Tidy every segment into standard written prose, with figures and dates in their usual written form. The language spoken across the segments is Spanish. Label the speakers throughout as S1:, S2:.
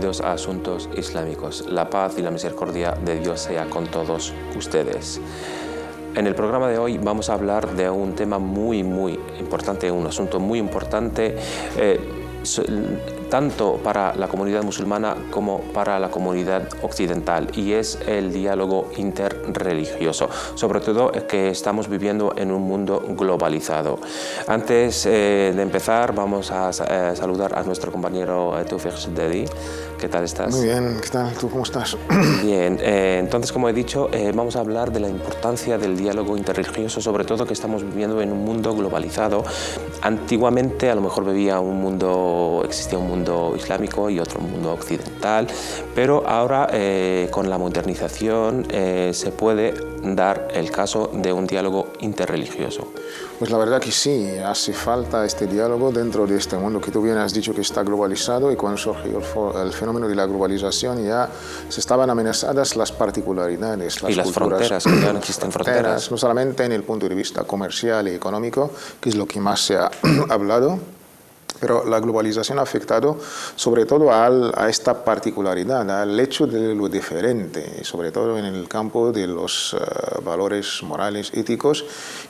S1: bienvenidos a Asuntos Islámicos. La paz y la misericordia de Dios sea con todos ustedes. En el programa de hoy vamos a hablar de un tema muy importante, un asunto muy importante, tanto para la comunidad musulmana como para la comunidad occidental, y es el diálogo interreligioso, sobre todo que estamos viviendo en un mundo globalizado. Antes de empezar, vamos a saludar a nuestro compañero Tawfiq Shaddadi. ¿Qué tal estás?
S2: Muy bien, ¿qué tal? ¿Tú cómo estás?
S1: Bien, entonces, como he dicho, vamos a hablar de la importancia del diálogo interreligioso, sobre todo que estamos viviendo en un mundo globalizado. Antiguamente a lo mejor existía un mundo islámico y otro mundo occidental, pero ahora con la modernización se puede dar el caso de un diálogo interreligioso.
S2: Pues la verdad que sí, hace falta este diálogo dentro de este mundo que tú bien has dicho que está globalizado, y cuando surgió el fenómeno de la globalización ya se estaban amenazadas las particularidades,
S1: las fronteras, que ya no existen fronteras.
S2: No solamente en el punto de vista comercial y económico, que es lo que más se ha hablado, pero la globalización ha afectado sobre todo a esta particularidad, al hecho de lo diferente, sobre todo en el campo de los valores morales, éticos,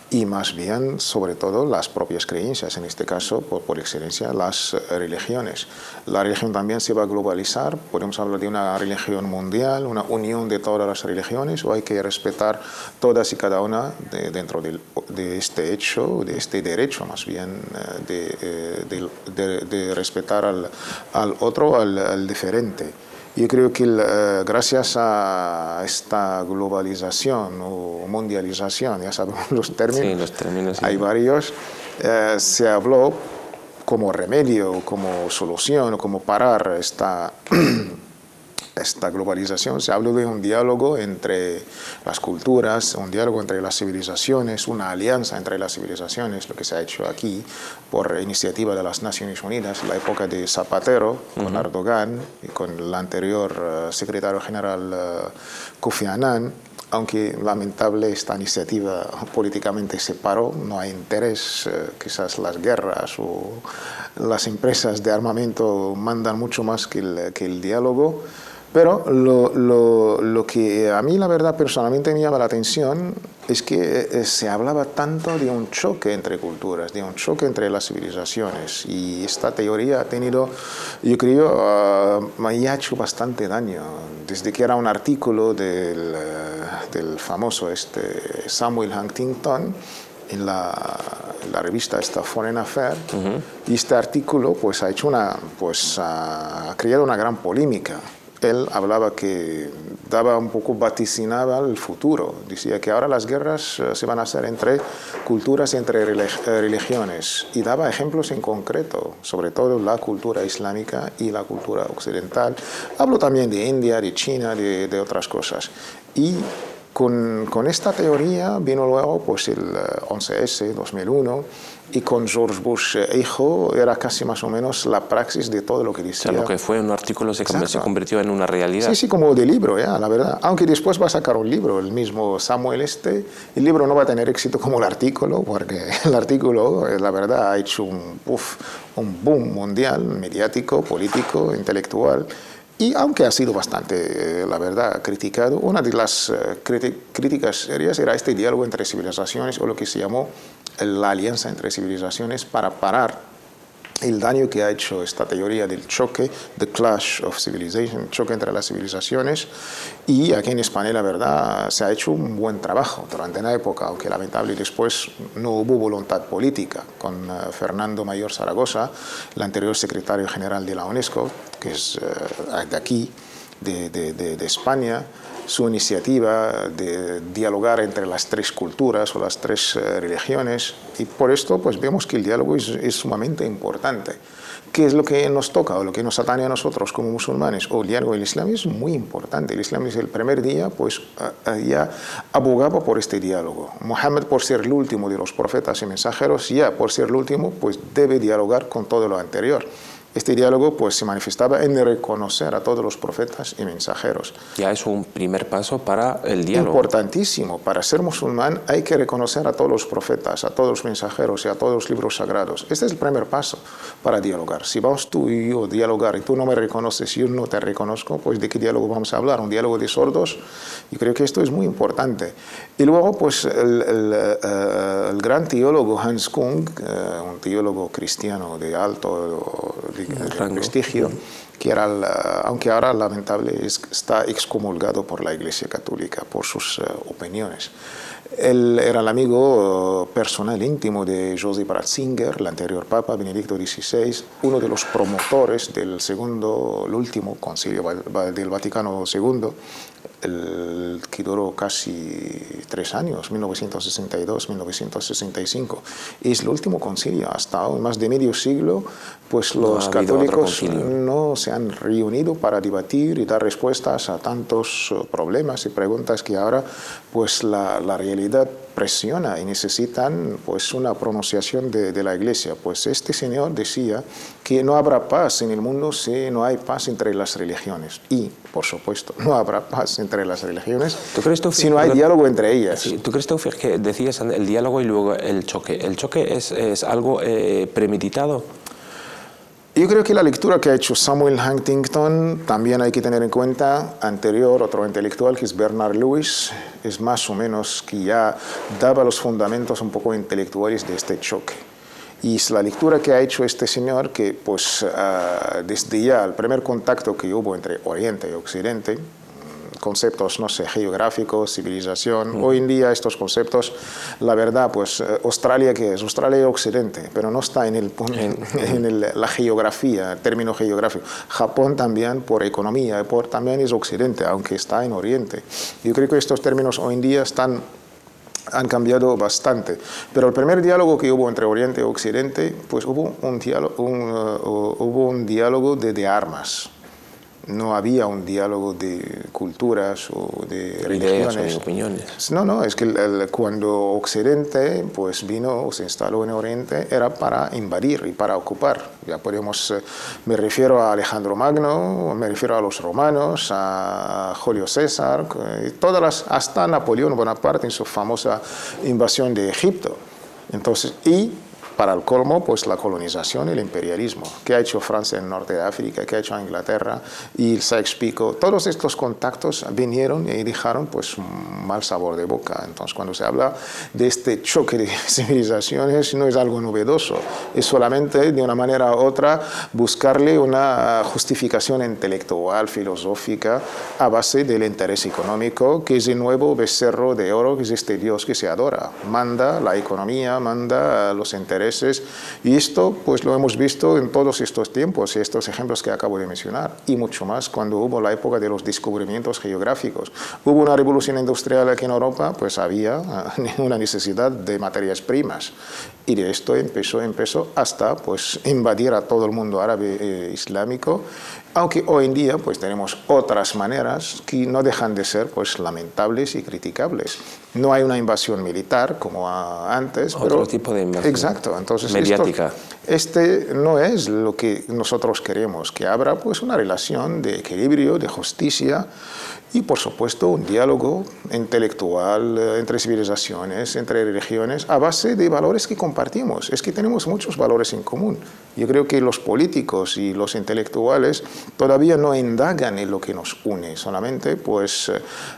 S2: y más bien, sobre todo, las propias creencias, en este caso, por excelencia, las religiones. La religión también se va a globalizar, podemos hablar de una religión mundial, una unión de todas las religiones, o hay que respetar todas y cada una dentro de este hecho, de este derecho, más bien, de respetar al otro, al diferente. Yo creo que gracias a esta globalización o mundialización, ya sabemos los términos,
S1: sí, los términos,
S2: hay varios, se habló como remedio, como solución, o como parar esta globalización. Se habló de un diálogo entre las culturas, un diálogo entre las civilizaciones, una alianza entre las civilizaciones, lo que se ha hecho aquí por iniciativa de las Naciones Unidas, la época de Zapatero, con Erdogan y con el anterior secretario general Kofi Annan. Aunque lamentable esta iniciativa políticamente se paró, no hay interés, quizás las guerras o las empresas de armamento mandan mucho más que el diálogo. Pero lo que a mí, la verdad, personalmente me llama la atención es que se hablaba tanto de un choque entre culturas, de un choque entre las civilizaciones, y esta teoría ha tenido, yo creo, me ha hecho bastante daño. Desde que era un artículo del famoso Samuel Huntington en la revista Foreign Affairs, y este artículo pues ha creado una gran polémica. Él hablaba que vaticinaba el futuro. Decía que ahora las guerras se van a hacer entre culturas, entre religiones, y daba ejemplos en concreto, sobre todo la cultura islámica y la cultura occidental. Hablo también de India, de China, de otras cosas. Y con esta teoría vino luego pues el 11S, 2001, y con George Bush hijo era casi más o menos la praxis de todo lo que decía.
S1: O sea, lo que fue un artículo se convirtió en una realidad.
S2: Sí, como de libro, ya, la verdad. Aunque después va a sacar un libro, el mismo Samuel el libro no va a tener éxito como el artículo, porque el artículo, la verdad, ha hecho un boom mundial, mediático, político, intelectual. Y aunque ha sido bastante, la verdad, criticado, una de las críticas serias era este diálogo entre civilizaciones, o lo que se llamó la alianza entre civilizaciones, para parar el daño que ha hecho esta teoría del choque, the clash of civilization, choque entre las civilizaciones. Y aquí en España, la verdad, se ha hecho un buen trabajo durante la época, aunque lamentable después no hubo voluntad política. Con Fernando Mayor Zaragoza, el anterior secretario general de la UNESCO, que es de aquí, de España, su iniciativa de dialogar entre las tres culturas o las tres religiones, y por esto pues vemos que el diálogo es sumamente importante. ¿Qué es lo que nos toca o lo que nos atañe a nosotros como musulmanes? El diálogo del Islam es muy importante. El Islam desde el primer día pues ya abogaba por este diálogo. Mohammed, por ser el último de los profetas y mensajeros, ya por ser el último pues debe dialogar con todo lo anterior. Este diálogo pues se manifestaba en reconocer a todos los profetas y mensajeros.
S1: Ya es un primer paso para el diálogo.
S2: Importantísimo. Para ser musulmán hay que reconocer a todos los profetas, a todos los mensajeros y a todos los libros sagrados. Este es el primer paso para dialogar. Si vamos tú y yo a dialogar y tú no me reconoces y yo no te reconozco, pues ¿de qué diálogo vamos a hablar? ¿Un diálogo de sordos? Y creo que esto es muy importante. Y luego pues el gran teólogo Hans Kung, un teólogo cristiano de alto prestigio, que era, aunque ahora lamentable está excomulgado por la Iglesia Católica por sus opiniones. Él era el amigo personal íntimo de Joseph Ratzinger, el anterior Papa Benedicto XVI, uno de los promotores del el último concilio del Vaticano II, que duró casi 3 años, 1962-1965. Es el último concilio. Hasta más de medio siglo, pues los católicos no se han reunido para debatir y dar respuestas a tantos problemas y preguntas que ahora pues la realidad presiona y necesitan pues una pronunciación de la Iglesia. Pues este señor decía que no habrá paz en el mundo si no hay paz entre las religiones. Y, por supuesto, no habrá paz entre las religiones si no hay diálogo entre ellas.
S1: Sí, ¿tú crees, Taufik, que decías el diálogo y luego el choque? ¿El choque es algo premeditado?
S2: Yo creo que la lectura que ha hecho Samuel Huntington también hay que tener en cuenta. Anterior, otro intelectual que es Bernard Lewis, es más o menos que ya daba los fundamentos un poco intelectuales de este choque. Y es la lectura que ha hecho este señor que pues desde ya el primer contacto que hubo entre Oriente y Occidente, conceptos, no sé, geográficos, civilización. Hoy en día estos conceptos, la verdad, pues Australia, ¿qué es? Australia es Occidente, pero no está en la geografía, el término geográfico. Japón también, por economía, también es Occidente, aunque está en Oriente. Yo creo que estos términos hoy en día han cambiado bastante. Pero el primer diálogo que hubo entre Oriente y Occidente, pues hubo un diálogo de armas. No había un diálogo de culturas o de religiones.
S1: O opiniones.
S2: No, es que cuando Occidente pues vino o se instaló en Oriente era para invadir y para ocupar. Ya podemos, me refiero a Alejandro Magno, me refiero a los romanos, a Julio César, hasta Napoleón Bonaparte en su famosa invasión de Egipto. Entonces, para el colmo, pues la colonización y el imperialismo. ¿Qué ha hecho Francia en el norte de África? ¿Qué ha hecho Inglaterra? Y el Sykes-Picot. Todos estos contactos vinieron y dejaron pues un mal sabor de boca. Entonces, cuando se habla de este choque de civilizaciones, no es algo novedoso. Es solamente, de una manera u otra, buscarle una justificación intelectual, filosófica, a base del interés económico, que es el nuevo becerro de oro, que es este Dios que se adora. Manda la economía, manda los intereses. Y esto pues lo hemos visto en todos estos tiempos y estos ejemplos que acabo de mencionar y mucho más cuando hubo la época de los descubrimientos geográficos. Hubo una revolución industrial aquí en Europa, pues había una necesidad de materias primas y de esto empezó hasta pues invadir a todo el mundo árabe islámico, aunque hoy en día pues tenemos otras maneras que no dejan de ser pues lamentables y criticables. No hay una invasión militar como antes,
S1: otro tipo de invasión.
S2: Exacto. Entonces,
S1: mediática.
S2: Este no es lo que nosotros queremos, que habrá pues una relación de equilibrio, de justicia y por supuesto un diálogo intelectual entre civilizaciones, entre religiones, a base de valores que compartimos. Es que tenemos muchos valores en común. Yo creo que los políticos y los intelectuales todavía no indagan en lo que nos une, solamente pues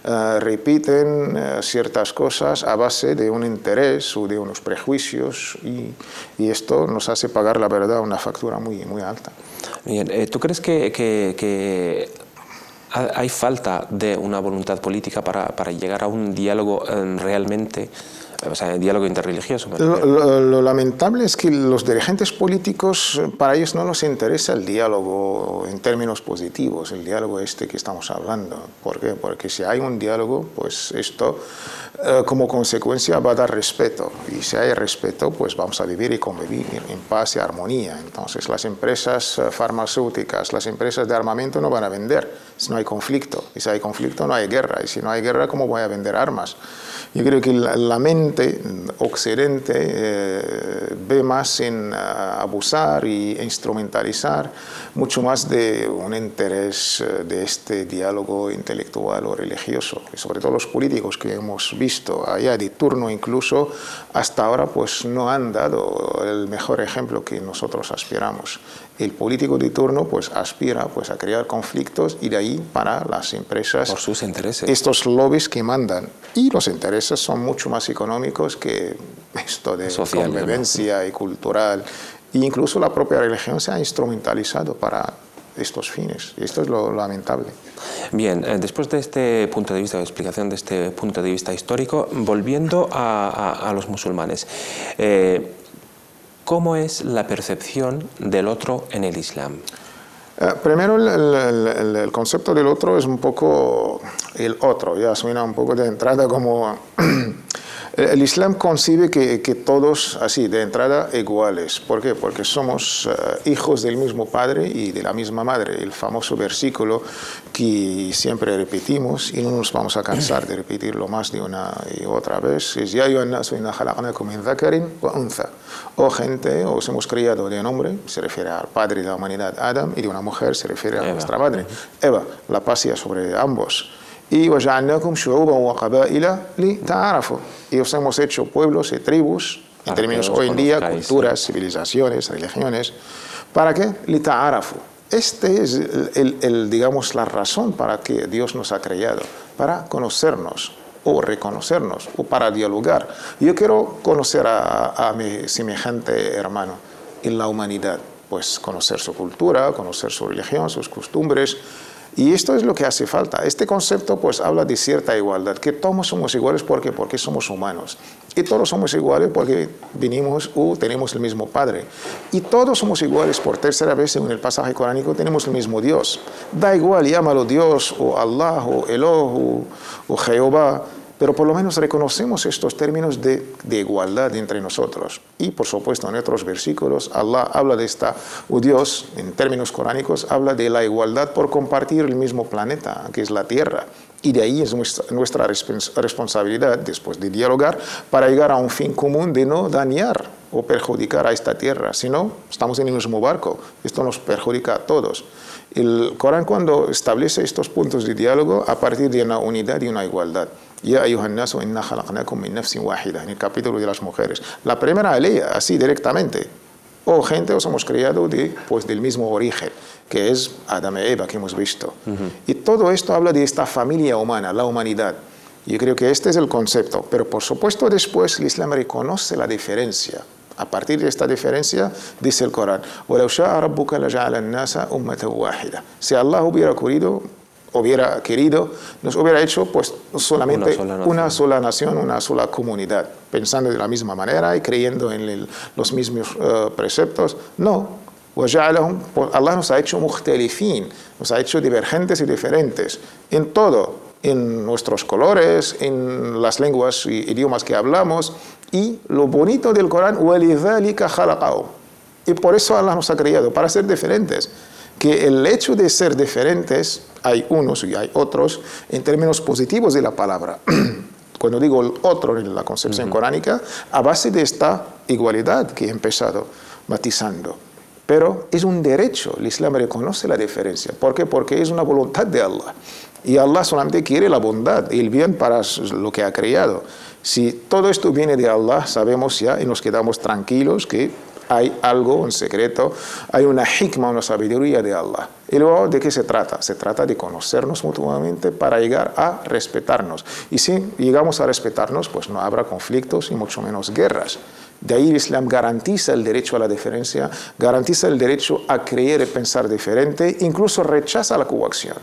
S2: repiten ciertas cosas a base de un interés o de unos prejuicios y esto nos hace pagar, la verdad, una factura muy, muy alta.
S1: Bien, ¿tú crees que hay falta de una voluntad política para llegar a un diálogo realmente, o sea, un diálogo interreligioso?
S2: Lo lamentable es que los dirigentes políticos, para ellos no les interesa el diálogo en términos positivos, el diálogo este que estamos hablando. ¿Por qué? Porque si hay un diálogo, pues esto como consecuencia va a dar respeto. Y si hay respeto, pues vamos a vivir y convivir en paz y armonía. Entonces las empresas farmacéuticas, las empresas de armamento no van a vender si no hay conflicto. Y si hay conflicto no hay guerra. Y si no hay guerra, ¿cómo voy a vender armas? Yo creo que la mente occidente ve más en abusar e instrumentalizar mucho más de un interés de este diálogo intelectual o religioso. Y sobre todo los políticos que hemos visto allá de turno incluso, hasta ahora pues no han dado el mejor ejemplo que nosotros aspiramos. El político de turno pues aspira pues a crear conflictos y de ahí para las empresas
S1: por sus intereses,
S2: estos lobbies que mandan, y los intereses son mucho más económicos que esto de
S1: social,
S2: convivencia y cultural, e incluso la propia religión se ha instrumentalizado para estos fines, y esto es lo lamentable.
S1: Bien, después de este punto de vista, de explicación de este punto de vista histórico, volviendo a los musulmanes, ¿cómo es la percepción del otro en el Islam?
S2: Primero, el concepto del otro es un poco el otro, ya suena un poco de entrada como... El Islam concibe que todos, así, de entrada, iguales. ¿Por qué? Porque somos hijos del mismo padre y de la misma madre. El famoso versículo que siempre repetimos y no nos vamos a cansar de repetirlo más de una y otra vez es «Ya ayyuhan nasu inna khalaqnakum min dhakarin wa untha». Oh gente, os hemos criado de un hombre, se refiere al padre de la humanidad, Adam, y de una mujer, se refiere a nuestra madre, Eva. La paz sea sobre ambos. Y وَجَعَلْنَاكُمْ شُعُوبًا وَقَبَائِلَ لِتَعَارَفُوا. Y os hemos hecho pueblos y tribus, en términos hoy en día, culturas, civilizaciones, religiones. ¿Para qué? لِتَعَارَفُوا. Este es digamos, la razón para que Dios nos ha creado, para conocernos o reconocernos o para dialogar. Yo quiero conocer a mi semejante hermano en la humanidad, pues conocer su cultura, conocer su religión, sus costumbres. Y esto es lo que hace falta. Este concepto pues habla de cierta igualdad, que todos somos iguales porque somos humanos. Y todos somos iguales porque venimos o tenemos el mismo Padre. Y todos somos iguales por tercera vez en el pasaje coránico, tenemos el mismo Dios. Da igual, llámalo Dios o Allah o Eloh o Jehová, pero por lo menos reconocemos estos términos de igualdad entre nosotros. Y por supuesto en otros versículos Allah habla de o Dios, en términos coránicos, habla de la igualdad por compartir el mismo planeta, que es la Tierra. Y de ahí es nuestra responsabilidad, después de dialogar, para llegar a un fin común de no dañar o perjudicar a esta Tierra. Si no, estamos en el mismo barco. Esto nos perjudica a todos. El Corán, cuando establece estos puntos de diálogo, a partir de una unidad y una igualdad. Ya ayyuhan nasu inna khalaqnakum min nafsin wahida, en el capítulo de las mujeres. La primera ley, así directamente. Oh gente, os hemos creado del mismo origen, que es Adán y Eva, que hemos visto. Y todo esto habla de esta familia humana, la humanidad. Yo creo que este es el concepto. Pero por supuesto después el Islam reconoce la diferencia. A partir de esta diferencia, dice el Corán, وَلَوْ شَاءَ رَبُّكَ لَجَعَلَ النَّاسَ أُمَّةً وَاحِدًا. Si Allah hubiera querido, nos hubiera hecho pues solamente una sola nación, una sola comunidad, pensando de la misma manera y creyendo en los mismos preceptos. No, Allah nos ha hecho mukhtalifin, nos ha hecho divergentes y diferentes en todo, en nuestros colores, en las lenguas y idiomas que hablamos, y lo bonito del Corán, وَلِذَلِكَ خَلَقَهُ. Y por eso Allah nos ha creado, para ser diferentes. Que el hecho de ser diferentes, hay unos y hay otros, en términos positivos de la palabra. Cuando digo el otro en la concepción coránica, a base de esta igualdad que he empezado matizando. Pero es un derecho, el Islam reconoce la diferencia. ¿Por qué? Porque es una voluntad de Allah. Y Allah solamente quiere la bondad y el bien para lo que ha creado. Si todo esto viene de Allah, sabemos ya y nos quedamos tranquilos que hay algo, un secreto, hay una hikma, una sabiduría de Allah. ¿Y luego de qué se trata? Se trata de conocernos mutuamente para llegar a respetarnos. Y si llegamos a respetarnos, pues no habrá conflictos y mucho menos guerras. De ahí el Islam garantiza el derecho a la diferencia, garantiza el derecho a creer y pensar diferente, incluso rechaza la coacción.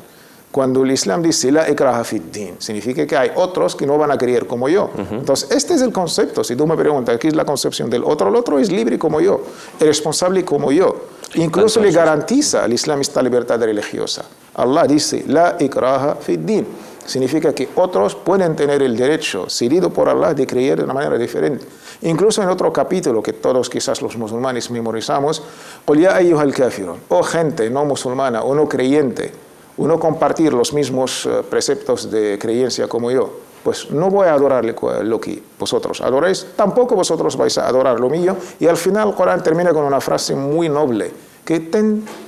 S2: Cuando el Islam dice la ikraha fid din, significa que hay otros que no van a creer como yo. Entonces, este es el concepto. Si tú me preguntas qué es la concepción del otro, el otro es libre como yo, es responsable como yo. Incluso le garantiza al Islam esta libertad religiosa. Allah dice la ikraha fid din. Significa que otros pueden tener el derecho, cedido por Allah, de creer de una manera diferente. Incluso en otro capítulo que todos quizás los musulmanes memorizamos, قُلْ يَا أَيُّهَا الْكَافِرُونَ. Oh gente no musulmana o no creyente, o no compartir los mismos preceptos de creencia como yo. pues no voy a adorar lo que vosotros adoráis, tampoco vosotros vais a adorar lo mío. Y al final el Corán termina con una frase muy noble, que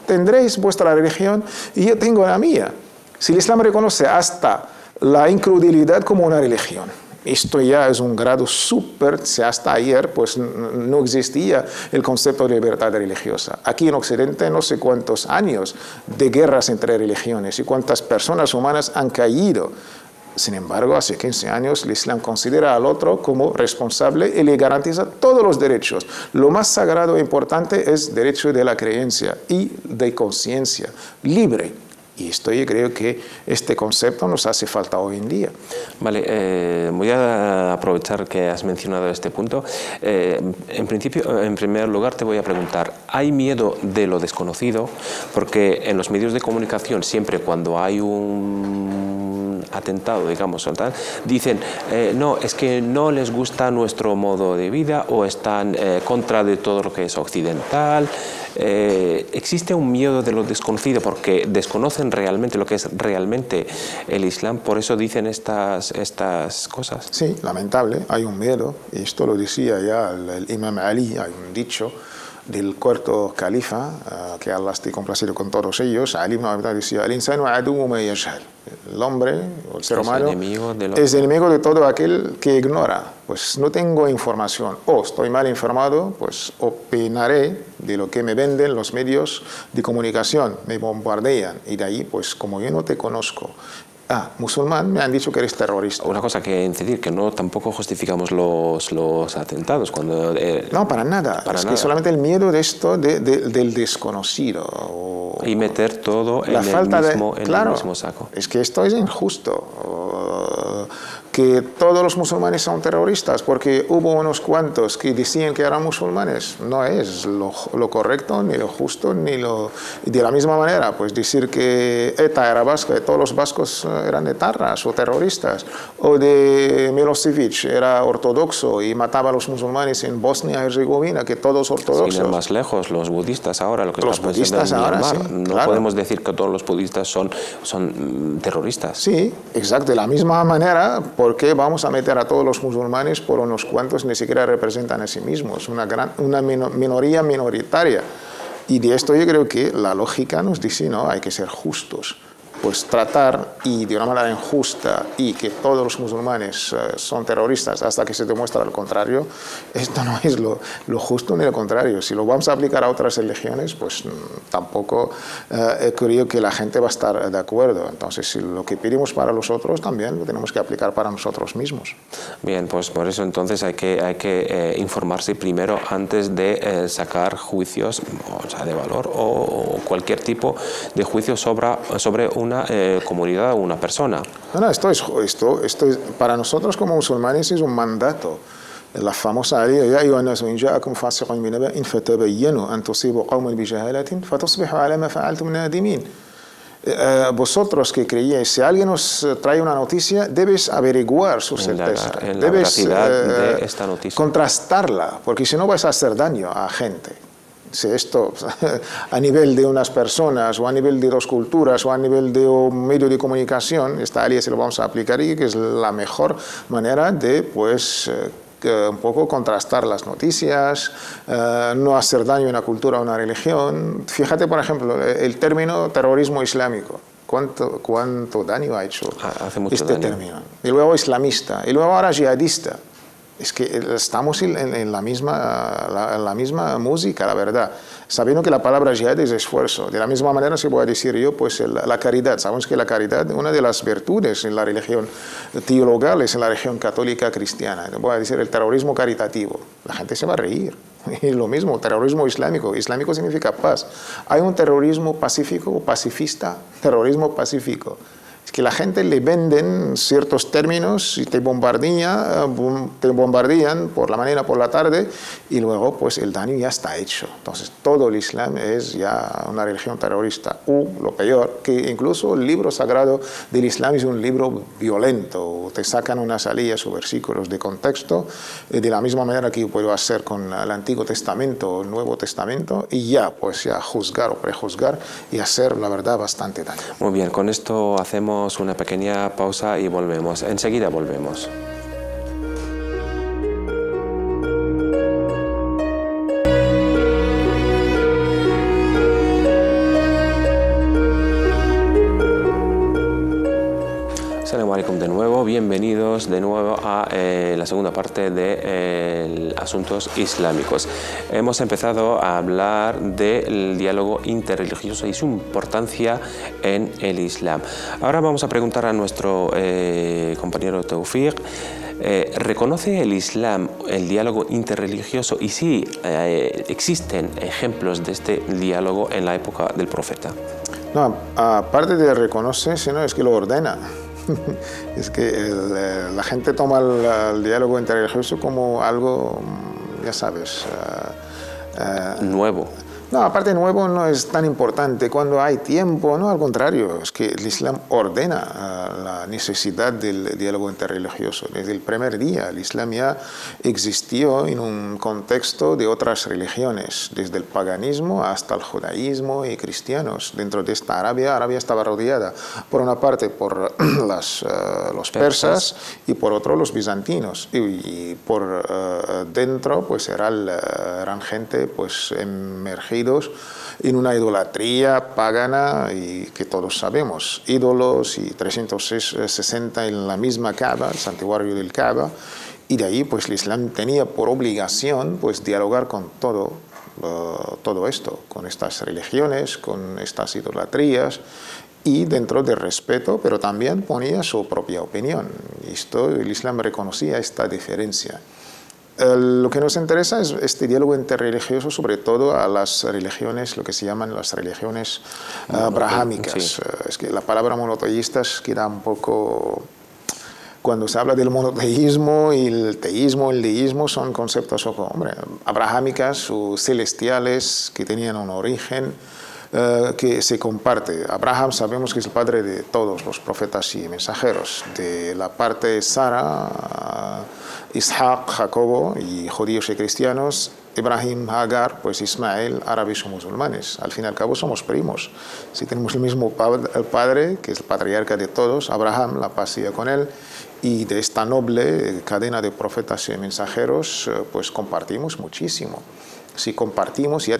S2: tendréis vuestra religión y yo tengo la mía. Si el Islam reconoce hasta la incredulidad como una religión, esto ya es un grado súper, si hasta ayer pues no existía el concepto de libertad religiosa. Aquí en Occidente no sé cuántos años de guerras entre religiones y cuántas personas humanas han caído. Sin embargo, hace 15 años el Islam considera al otro como responsable y le garantiza todos los derechos. Lo más sagrado e importante es el derecho de la creencia y de conciencia libre. Y esto yo creo que este concepto nos hace falta hoy en día.
S1: Vale, voy a aprovechar que has mencionado este punto. En principio, en primer lugar te voy a preguntar, ¿hay miedo de lo desconocido? Porque en los medios de comunicación siempre cuando hay un atentado, digamos, dicen, no, es que no les gusta nuestro modo de vida o están contra de todo lo que es occidental. Existe un miedo de lo desconocido porque desconocen realmente lo que es realmente el Islam, por eso dicen estas cosas.
S2: Sí, lamentable, hay un miedo, y esto lo decía ya el Imam Ali, hay un dicho del cuarto califa, que Allah esté complacido con todos ellos. Ali ibn Abi Talib decía, el insanu aduwwu ma yajhal. El hombre, o el ser humano, es enemigo de todo aquel que ignora. Pues no tengo información o estoy mal informado, pues opinaré de lo que me venden los medios de comunicación, me bombardean y de ahí, pues como yo no te conozco, musulmán, me han dicho que eres terrorista.
S1: Una cosa que decir, que no tampoco justificamos los atentados. Cuando,
S2: no, para nada. Que solamente el miedo de esto, del desconocido.
S1: Y meter todo en el mismo saco.
S2: Es que esto es injusto. Que todos los musulmanes son terroristas porque hubo unos cuantos que decían que eran musulmanes. No es lo correcto, ni lo justo, ni lo... De la misma manera, pues decir que ETA era vasca, que todos los vascos eran etarras o terroristas, o de Milosevic era ortodoxo y mataba a los musulmanes en Bosnia y Herzegovina, que todos ortodoxos.
S1: Sin ir más lejos, los budistas ahora, lo que
S2: los budistas ahora, sí,
S1: no
S2: claro.
S1: Podemos decir que todos los budistas son terroristas.
S2: Sí, exacto, de la misma manera. ¿Por qué vamos a meter a todos los musulmanes por unos cuantos ni siquiera representan a sí mismos? Una minoría minoritaria. Y de esto yo creo que la lógica nos dice, no, hay que ser justos. Pues tratar y de una manera injusta y que todos los musulmanes son terroristas hasta que se demuestra lo contrario, esto no es lo justo ni lo contrario. Si lo vamos a aplicar a otras religiones, pues tampoco creo que la gente va a estar de acuerdo. Entonces, si lo que pedimos para los otros también lo tenemos que aplicar para nosotros mismos.
S1: Bien, pues por eso entonces hay que informarse primero antes de sacar juicios, o sea, de valor o cualquier tipo de juicio sobre una comunidad o una persona.
S2: No, esto es para nosotros como musulmanes es un mandato. La famosa ayah, ya ayyuhan nasu in ja'akum fasiqun binaba'in fatabayyanu an tusibu qawman bijahalatin fatusbihu ala ma fa'altum nadimin. Vosotros que creíais, si alguien os trae una noticia, debes averiguar su certeza, debes
S1: de esta noticia,
S2: contrastarla, porque si no vais a hacer daño a gente. Si esto a nivel de unas personas o a nivel de dos culturas o a nivel de un medio de comunicación, esta ley se lo vamos a aplicar y que es la mejor manera de pues un poco contrastar las noticias, no hacer daño a una cultura o a una religión. Fíjate, por ejemplo, el término terrorismo islámico. ¿Cuánto daño ha hecho este término? Y luego islamista, y luego ahora yihadista. Es que estamos en la misma música, la verdad. Sabiendo que la palabra jihad es esfuerzo. De la misma manera se puede decir yo, pues la caridad. Sabemos que la caridad, una de las virtudes en la religión teologal es en la religión católica cristiana. Voy a decir el terrorismo caritativo. La gente se va a reír. Y lo mismo, terrorismo islámico. Islámico significa paz. Hay un terrorismo pacífico o pacifista, terrorismo pacífico. Es que la gente le venden ciertos términos y te bombardean por la mañana, por la tarde, y luego pues el daño ya está hecho. Entonces todo el Islam es ya una religión terrorista. Lo peor, que incluso el libro sagrado del Islam es un libro violento. Te sacan unas aliyas o versículos de contexto, de la misma manera que yo puedo hacer con el Antiguo Testamento o el Nuevo Testamento, y ya juzgar o prejuzgar y hacer, la verdad, bastante daño.
S1: Muy bien, con esto hacemos hacemos una pequeña pausa y volvemos. Enseguida volvemos. Assalamu alaikum de nuevo, bienvenidos de nuevo a la segunda parte de Asuntos Islámicos. Hemos empezado a hablar del diálogo interreligioso y su importancia en el Islam. Ahora vamos a preguntar a nuestro compañero Tawfiq, ¿reconoce el Islam el diálogo interreligioso y si existen ejemplos de este diálogo en la época del profeta?
S2: No, aparte de reconocer, sino es que lo ordena. Es que la gente toma el diálogo interreligioso como algo, ya sabes,
S1: nuevo.
S2: No, aparte nuevo no es tan importante cuando hay tiempo, no, al contrario, es que el Islam ordena la necesidad del diálogo interreligioso. Desde el primer día el Islam ya existió en un contexto de otras religiones, desde el paganismo hasta el judaísmo y cristianos. Dentro de esta Arabia estaba rodeada por una parte por los persas y por otro los bizantinos. Y por dentro pues eran gente pues emergida en una idolatría pagana y que todos sabemos, ídolos y 360 en la misma Kaaba, el santuario del Kaaba, y de ahí pues el Islam tenía por obligación pues dialogar con todo esto, con estas religiones, con estas idolatrías, y dentro del respeto, pero también ponía su propia opinión. El Islam reconocía esta diferencia. Lo que nos interesa es este diálogo interreligioso, sobre todo a las religiones, lo que se llaman las religiones abrahámicas. Sí. Es que la palabra monoteístas queda un poco... Cuando se habla del monoteísmo y el teísmo, el deísmo son conceptos abrahámicas o celestiales que tenían un origen que se comparte. Abraham sabemos que es el padre de todos los profetas y mensajeros. De la parte de Sara, Ishaq, Jacobo y judíos y cristianos, Ibrahim, Hagar, pues Ismael, árabes o musulmanes. Al fin y al cabo somos primos. Si tenemos el mismo padre, que es el patriarca de todos, Abraham, la paz sea con él, y de esta noble cadena de profetas y mensajeros, pues compartimos muchísimo. Si compartimos, ya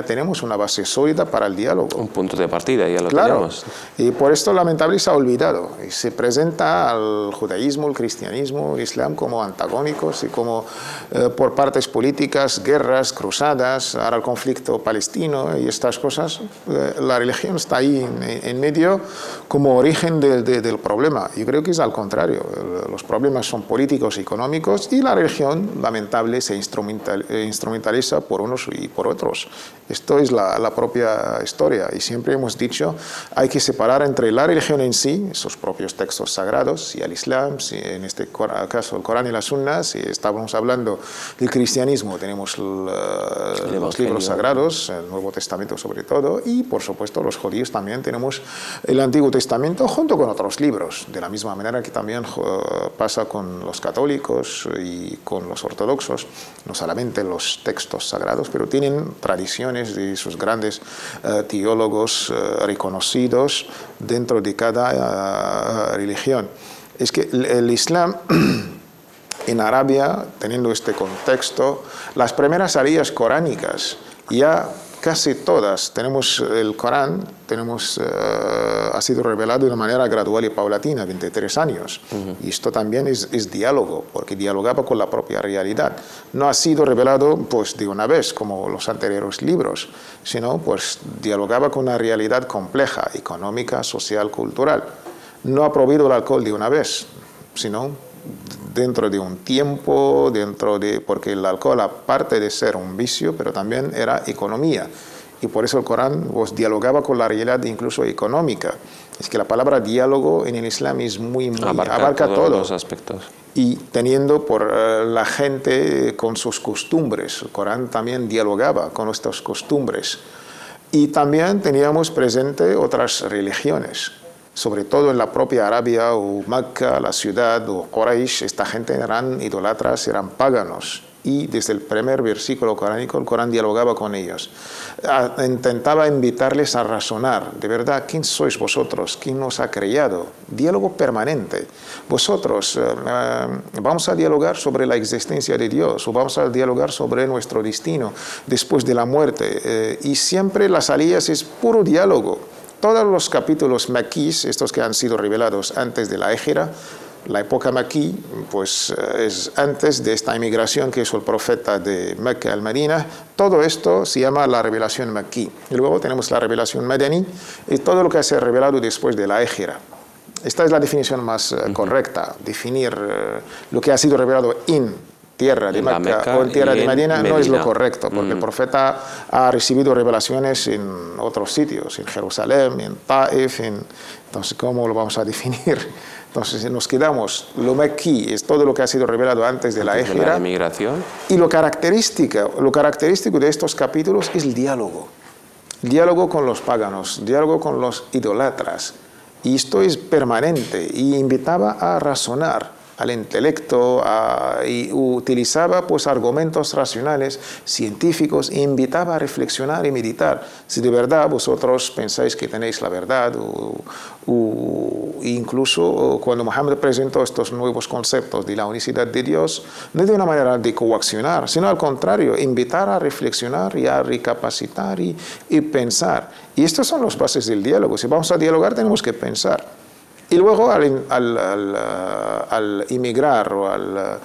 S2: tenemos una base sólida para el diálogo.
S1: Un punto de partida, ya lo tenemos.
S2: Y por esto, lamentablemente, se ha olvidado. Y se presenta al judaísmo, el cristianismo, el islam como antagónicos y como por partes políticas, guerras, cruzadas, ahora el conflicto palestino y estas cosas. La religión está ahí en medio como origen del problema. Yo creo que es al contrario. Los problemas son políticos y económicos y la religión, lamentable, se instrumentaliza por unos y por otros. Esto es la propia historia y siempre hemos dicho hay que separar entre la religión en sí, sus propios textos sagrados, y el Islam, si en este caso el Corán y la Sunna, si estábamos hablando del cristianismo, tenemos los libros sagrados, el Nuevo Testamento sobre todo, y por supuesto los judíos también tenemos el Antiguo Testamento junto con otros libros, de la misma manera que también pasa con los católicos y con los ortodoxos, no solamente los textos sagrados, pero tienen tradiciones de sus grandes teólogos reconocidos dentro de cada religión. Es que el Islam en Arabia, teniendo este contexto, las primeras áreas coránicas ya casi todas, tenemos el Corán, ha sido revelado de una manera gradual y paulatina, 23 años. Y esto también es diálogo, porque dialogaba con la propia realidad. No ha sido revelado pues, de una vez, como los anteriores libros, sino pues, dialogaba con una realidad compleja, económica, social, cultural. No ha prohibido el alcohol de una vez, sino dentro de un tiempo, porque el alcohol, aparte de ser un vicio, pero también era economía. Y por eso el Corán dialogaba con la realidad incluso económica. Es que la palabra diálogo en el Islam es abarca todos
S1: los aspectos.
S2: Y teniendo por la gente con sus costumbres. El Corán también dialogaba con nuestras costumbres. Y también teníamos presente otras religiones. Sobre todo en la propia Arabia o Mecca, la ciudad, o Quraysh, esta gente eran idolatras, eran paganos. Y desde el primer versículo coránico, el Corán dialogaba con ellos. Intentaba invitarles a razonar. De verdad, ¿quién sois vosotros? ¿Quién os ha creado? Diálogo permanente. Vosotros, vamos a dialogar sobre la existencia de Dios, o vamos a dialogar sobre nuestro destino después de la muerte. Y siempre las salidas es puro diálogo. Todos los capítulos maquís, estos que han sido revelados antes de la Égira, la época maquí, pues es antes de esta emigración que hizo el profeta de Mecca al Medina. Todo esto se llama la revelación maquí. Y luego tenemos la revelación madani y todo lo que ha sido revelado después de la Égira. Esta es la definición más correcta. Definir lo que ha sido revelado en tierra de Mecca o en tierra de Medina no es lo correcto, porque el profeta ha recibido revelaciones en otros sitios, en Jerusalén, en Taif, entonces ¿cómo lo vamos a definir? Entonces nos quedamos, lo maquí es todo lo que ha sido revelado antes de la Égira, y lo característico de estos capítulos es el diálogo con los paganos, diálogo con los idolatras, y esto es permanente, y invitaba a razonar al intelecto, y utilizaba pues argumentos racionales, científicos, e invitaba a reflexionar y meditar. Si de verdad vosotros pensáis que tenéis la verdad, incluso cuando Mohammed presentó estos nuevos conceptos de la unicidad de Dios, no de una manera de coaccionar, sino al contrario, invitar a reflexionar y a recapacitar y pensar. Y estas son las bases del diálogo. Si vamos a dialogar, tenemos que pensar. Y luego al emigrar o al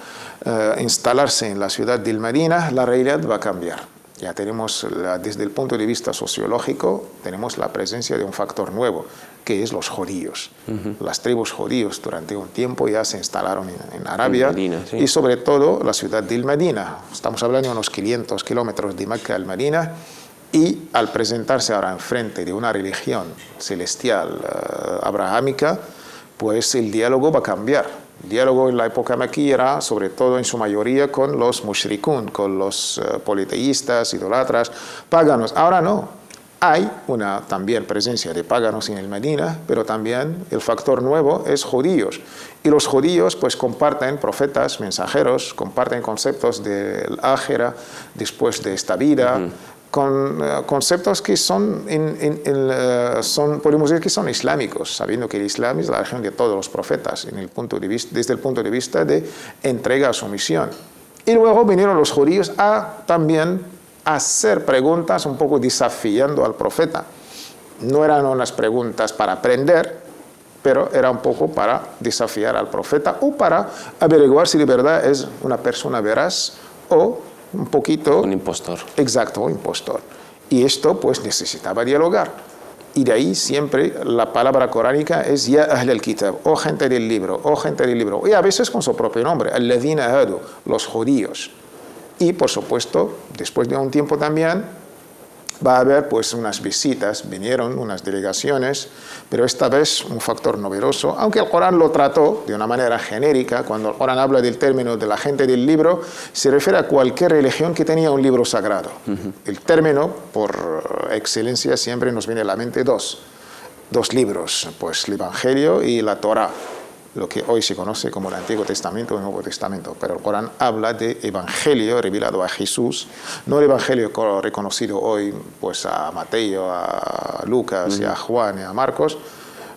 S2: instalarse en la ciudad del Medina, la realidad va a cambiar. Ya tenemos, desde el punto de vista sociológico, tenemos la presencia de un factor nuevo, que es los judíos. Las tribus judíos durante un tiempo ya se instalaron en Arabia, Medina, sí. Y sobre todo la ciudad del Medina. Estamos hablando de unos 500 kilómetros de Mecca al Medina. Y al presentarse ahora enfrente de una religión celestial abrahámica, pues el diálogo va a cambiar. El diálogo en la época maquí era, sobre todo en su mayoría, con los mushrikun, con los politeístas, idolatras, paganos. Ahora no. Hay una también presencia de paganos en el Medina, pero también el factor nuevo es judíos. Y los judíos pues comparten profetas, mensajeros, comparten conceptos del ájera después de esta vida, con conceptos que podemos decir que son islámicos, sabiendo que el Islam es la religión de todos los profetas desde el punto de vista de entrega a su misión. Y luego vinieron los judíos también a hacer preguntas un poco desafiando al profeta. No eran unas preguntas para aprender, pero era un poco para desafiar al profeta o para averiguar si de verdad es una persona veraz o un poquito...
S1: Un impostor.
S2: Exacto, un impostor. Y esto pues necesitaba dialogar. Y de ahí siempre la palabra coránica es ya ahl al-kitab, o gente del libro, o gente del libro. Y a veces con su propio nombre, alladhina hadu, los judíos. Y por supuesto, después de un tiempo también, va a haber pues unas visitas, vinieron unas delegaciones, pero esta vez un factor novedoso, aunque el Corán lo trató de una manera genérica. Cuando el Corán habla del término de la gente del libro, se refiere a cualquier religión que tenía un libro sagrado. El término, por excelencia, siempre nos viene a la mente dos libros, pues el Evangelio y la Torá, lo que hoy se conoce como el Antiguo Testamento y el Nuevo Testamento. Pero el Corán habla de Evangelio revelado a Jesús, no el Evangelio reconocido hoy pues a Mateo, a Lucas, y a Juan y a Marcos.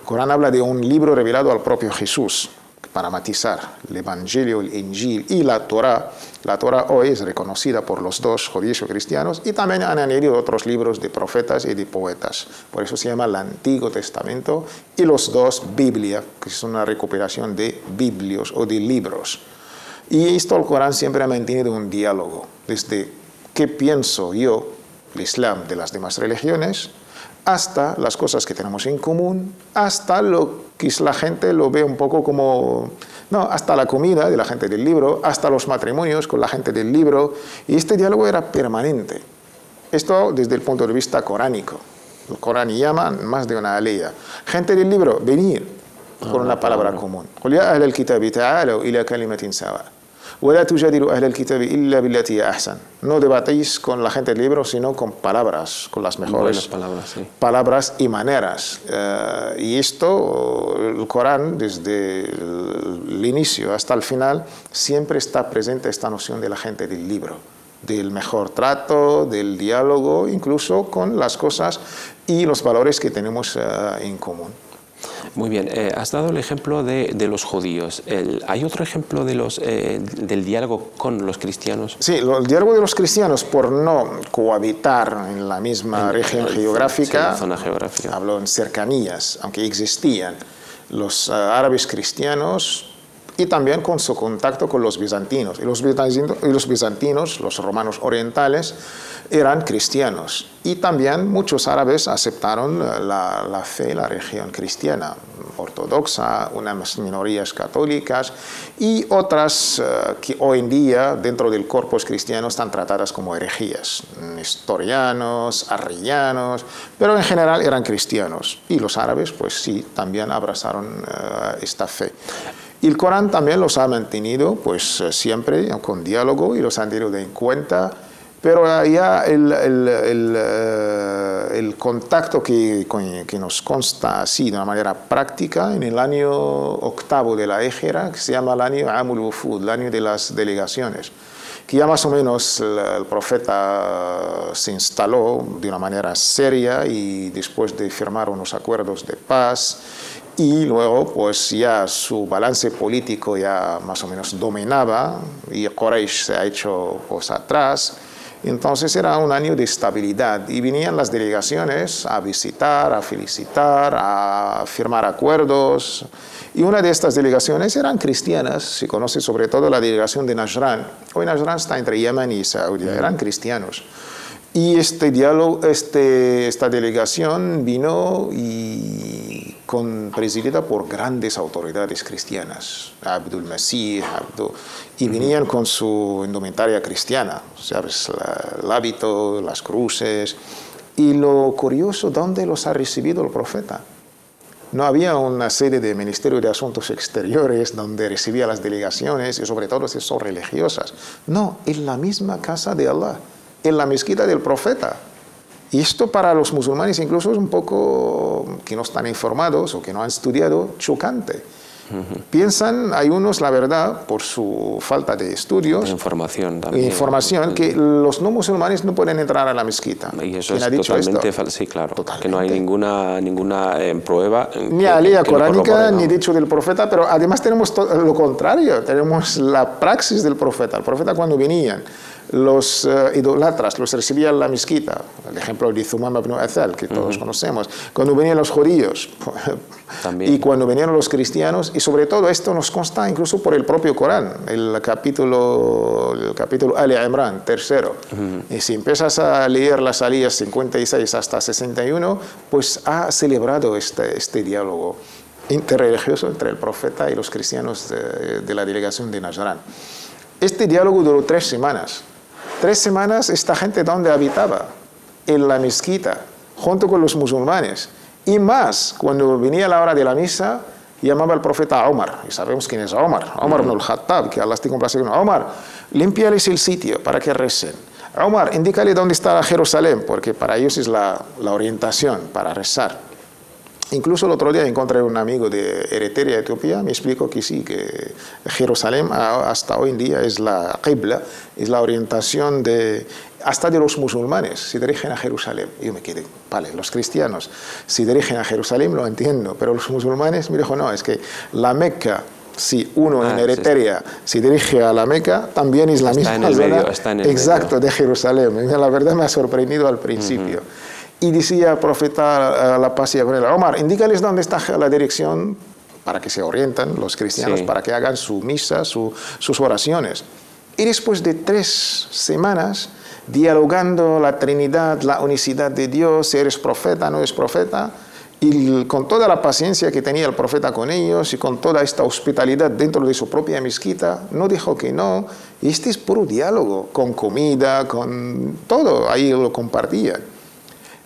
S2: El Corán habla de un libro revelado al propio Jesús, para matizar el Evangelio, el Injil y la Torá. La Torá hoy es reconocida por los dos, judíos y cristianos, y también han añadido otros libros de profetas y de poetas. Por eso se llama el Antiguo Testamento, y los dos, Biblia, que es una recuperación de biblios o de libros. Y esto el Corán siempre ha mantenido un diálogo, desde qué pienso yo, el Islam, de las demás religiones, hasta las cosas que tenemos en común, hasta lo que la gente lo ve un poco como... No, hasta la comida de la gente del libro, hasta los matrimonios con la gente del libro. Y este diálogo era permanente. Esto desde el punto de vista coránico. El Corán llama más de una alea. Gente del libro, venir con una palabra común. وَلَا تُجَادِلُوا أَهْلَ الْكِتَابِ إِلَّا بِالَّتِي هِيَ أَحْسَنُ. No debatéis con la gente del libro, sino con palabras, con las mejores palabras y maneras. Y esto, el Corán, desde el inicio hasta el final, siempre está presente esta noción de la gente del libro, del mejor trato, del diálogo, incluso con las cosas y los valores que tenemos en común.
S1: Muy bien, has dado el ejemplo de los judíos. ¿Hay otro ejemplo del diálogo con los cristianos?
S2: Sí, el diálogo de los cristianos, por no cohabitar en la misma región geográfica,
S1: sí, zona geográfica,
S2: hablo en cercanías, aunque existían los árabes cristianos, y también con su contacto con los bizantinos. Y los bizantinos, los romanos orientales, eran cristianos. Y también muchos árabes aceptaron la fe, la religión cristiana ortodoxa, unas minorías católicas y otras que hoy en día dentro del corpus cristiano están tratadas como herejías. Nestorianos, arrianos, pero en general eran cristianos. Y los árabes, pues sí, también abrazaron esta fe. Y el Corán también los ha mantenido pues siempre con diálogo y los han tenido en cuenta, pero ya el contacto que nos consta así de una manera práctica en el año 8º de la Égira, que se llama el año Amul Wufud, el año de las delegaciones, que ya más o menos el profeta se instaló de una manera seria y después de firmar unos acuerdos de paz, y luego pues ya su balance político ya más o menos dominaba y Quraysh se ha hecho pues atrás. Entonces era un año de estabilidad y venían las delegaciones a visitar, a felicitar, a firmar acuerdos. Y una de estas delegaciones eran cristianas, se conoce sobre todo la delegación de Najran. Hoy Najran está entre Yemen y Saudi, eran cristianos. Y este diálogo, esta delegación vino presidida por grandes autoridades cristianas, Abdul Masih, y venían con su indumentaria cristiana, ¿sabes? El hábito, las cruces. Y lo curioso, ¿dónde los ha recibido el profeta? No había una sede del Ministerio de Asuntos Exteriores donde recibía las delegaciones y sobre todo si son religiosas. No, en la misma casa de Allah, en la mezquita del profeta. Y esto para los musulmanes incluso es un poco, que no están informados o que no han estudiado, chocante. Piensan, hay unos, la verdad, por su falta de estudios,
S1: información también,
S2: que los no musulmanes no pueden entrar a la mezquita.
S1: Y eso es totalmente falso, sí, claro, totalmente. Que no hay ninguna prueba.
S2: Ni alía coránica, ni dicho del profeta, pero además tenemos lo contrario, tenemos la praxis del profeta. El profeta cuando venían los idolatras, los recibían en la mezquita, el ejemplo de Thumama ibn Athal, que todos conocemos, cuando venían los judíos y cuando venían los cristianos, y sobre todo esto nos consta incluso por el propio Corán, el capítulo Ali Imran, tercero. Y si empiezas a leer las aliyas 56 hasta 61, pues ha celebrado este diálogo interreligioso entre el profeta y los cristianos de la delegación de Najran. Este diálogo duró 3 semanas. 3 semanas esta gente donde habitaba, en la mezquita, junto con los musulmanes. Y más, cuando venía la hora de la misa, llamaba al profeta a Omar. Y sabemos quién es Omar. Omar ibn al-Khattab, que Allah esté complacido con Omar. Límpiales el sitio para que recen. Omar, indícale dónde está Jerusalén, porque para ellos es la orientación para rezar. Incluso el otro día encontré un amigo de Eritrea, Etiopía, me explicó que sí, que Jerusalén hasta hoy en día es la qibla, es la orientación hasta de los musulmanes, se dirigen a Jerusalén. Y yo me quedé, vale, los cristianos se dirigen a Jerusalén, lo entiendo, pero los musulmanes me dijo, no, es que la Meca, si uno en Eritrea se dirige a la Meca, también es la misma zona, exacto, de Jerusalén. La verdad me ha sorprendido al principio. Y decía el profeta la paz y con él, Omar, indícales dónde está la dirección para que se orienten los cristianos, para que hagan su misa, sus oraciones. Y después de 3 semanas, dialogando la Trinidad, la unicidad de Dios, si eres profeta, no eres profeta, y con toda la paciencia que tenía el profeta con ellos y con toda esta hospitalidad dentro de su propia mezquita, no dijo que no. Y este es puro diálogo, con comida, con todo, ahí lo compartían.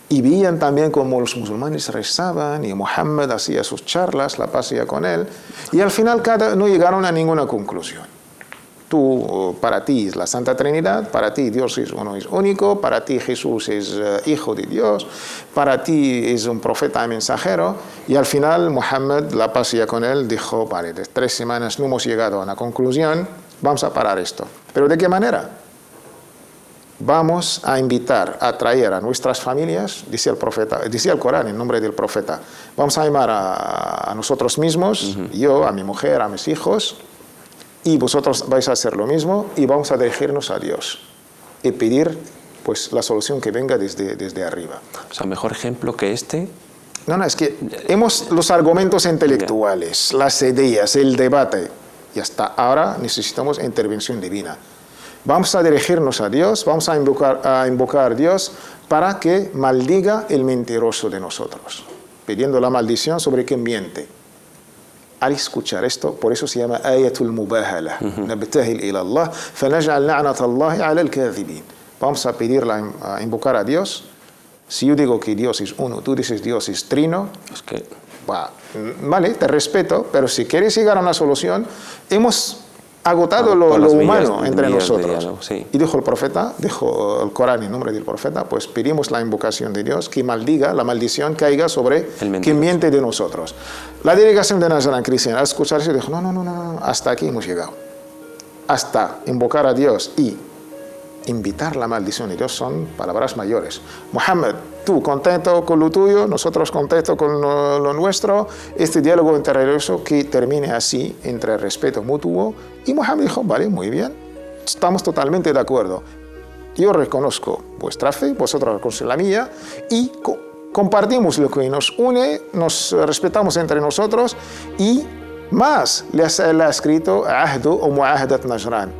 S2: Y veían también cómo los musulmanes rezaban y Muhammad hacía sus charlas, la paz con él, y al final no llegaron a ninguna conclusión. Para ti es la Santa Trinidad, para ti Dios es uno, es único, para ti Jesús es hijo de Dios, para ti es un profeta y mensajero. Y al final Muhammad, la paz sea con él, dijo, vale, de 3 semanas no hemos llegado a una conclusión, vamos a parar esto. ¿Pero de qué manera? Vamos a invitar, a traer a nuestras familias, dice el profeta, dice el Corán en nombre del profeta, vamos a llamar a nosotros mismos, yo, a mi mujer, a mis hijos, y vosotros vais a hacer lo mismo y vamos a dirigirnos a Dios y pedir pues la solución que venga desde arriba.
S1: O sea, mejor ejemplo que este.
S2: No, es que los argumentos intelectuales, las ideas, el debate, y hasta ahora necesitamos intervención divina. Vamos a dirigirnos a Dios, vamos a invocar a Dios para que maldiga el mentiroso de nosotros, pidiendo la maldición sobre quien miente. Al escuchar esto, por eso se llama ayatul mubahala, nabtahil ila Allah, fanaj'al la'nat Allah 'ala al-kadhibin. Vamos a a invocar a Dios. Si yo digo que Dios es uno, tú dices Dios es trino,
S1: Es que...
S2: vale, te respeto, pero si quieres llegar a una solución, hemos agotado lo humano entre nosotros.
S1: Diálogo, sí.
S2: Y dijo el profeta, dijo el Corán en nombre del profeta, pues pedimos la invocación de Dios que maldiga, la maldición caiga sobre quien miente de nosotros. La delegación de Nazarán cristiana al escucharse dijo, no, hasta aquí hemos llegado. Hasta invocar a Dios y invitar la maldición de Dios son palabras mayores. Muhammad, tú contento con lo tuyo, nosotros contentos con lo nuestro, este diálogo interreligioso que termine así, entre respeto mutuo. Y Muhammad dijo, vale, muy bien, estamos totalmente de acuerdo. Yo reconozco vuestra fe, vosotros reconocéis la mía, y compartimos lo que nos une, nos respetamos entre nosotros, y más le ha escrito Ahdu o Muahadat Najran.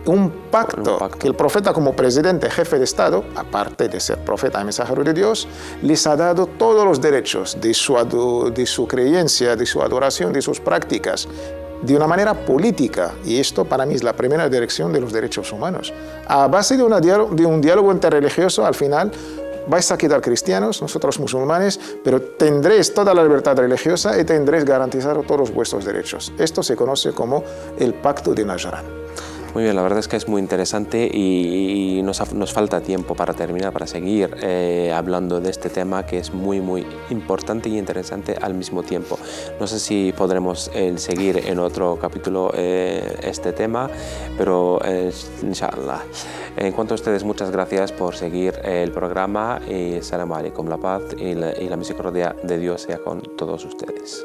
S2: Un pacto que el profeta como presidente, jefe de Estado, aparte de ser profeta y mensajero de Dios, les ha dado todos los derechos de su creencia, de su adoración, de sus prácticas, de una manera política. Y esto para mí es la primera dirección de los derechos humanos. A base de un diálogo interreligioso, al final vais a quedar cristianos, nosotros musulmanes, pero tendréis toda la libertad religiosa y tendréis garantizados todos vuestros derechos. Esto se conoce como el Pacto de Najran.
S1: Muy bien, la verdad es que es muy interesante y nos falta tiempo para terminar, para seguir hablando de este tema que es muy, muy importante y interesante al mismo tiempo. No sé si podremos seguir en otro capítulo este tema, pero inshallah. En cuanto a ustedes, muchas gracias por seguir el programa y salam alaikum, la paz y la misericordia de Dios sea con todos ustedes.